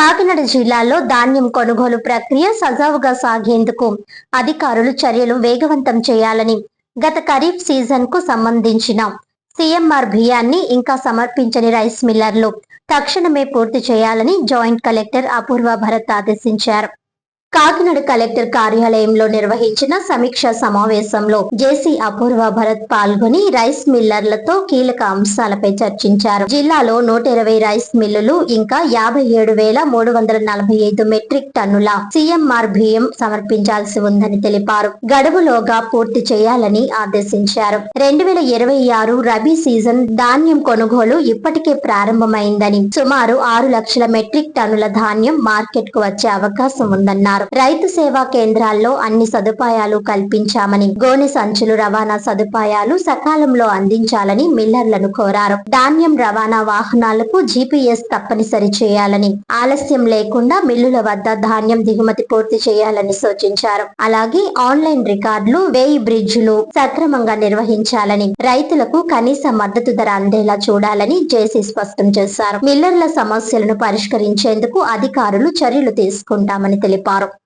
కాకినాడ జిల్లాలో ధాన్యం కొనుగోలు ప్రక్రియ సజావుగా సాగేందుకు అధికారులు చర్యలు వేగవంతం చేయాలని గత ఖరీఫ్ సీజన్ కు సంబంధించిన సీఎంఆర్ బియ్యాన్ని ఇంకా సమర్పించని రైస్ మిల్లర్లు తక్షణమే పూర్తి చేయాలని జాయింట్ కలెక్టర్ అపూర్వ భరత్ ఆదేశించారు. కాకినాడ కలెక్టర్ కార్యాలయంలో నిర్వహించిన సమీక్ష సమావేశంలో జేసీ అపూర్వ భరత్ పాల్గొని రైస్ మిల్లర్లతో కీలక అంశాలపై చర్చించారు. జిల్లాలో 120 రైస్ మిల్లులు ఇంకా 57,345 మెట్రిక్ టన్నుల సీఎంఆర్ బియ్యం సమర్పించాల్సి ఉందని తెలిపారు. గడువులోగా పూర్తి చేయాలని ఆదేశించారు. 2026 రబీ సీజన్ ధాన్యం కొనుగోలు ఇప్పటికే ప్రారంభమైందని, సుమారు 6 లక్షల మెట్రిక్ టన్నుల ధాన్యం మార్కెట్ కు వచ్చే అవకాశం ఉందన్నారు. రైతు సేవా కేంద్రాల్లో అన్ని సదుపాయాలు కల్పించామని, గోనె సంచులు రవాణా సదుపాయాలు సకాలంలో అందించాలని మిల్లర్లను కోరారు. ధాన్యం రవాణా వాహనాలకు జీపీఎస్ తప్పనిసరి చేయాలని, ఆలస్యం లేకుండా మిల్లుల వద్ద ధాన్యం దిగుమతి పూర్తి చేయాలని సూచించారు. అలాగే ఆన్లైన్ రికార్డులు, వేయి బ్రిడ్జులు సక్రమంగా నిర్వహించాలని, రైతులకు కనీస మద్దతు ధర అందేలా చూడాలని జేసీ స్పష్టం చేశారు. మిల్లర్ల సమస్యలను పరిష్కరించేందుకు అధికారులు చర్యలు తీసుకుంటామని తెలిపారు.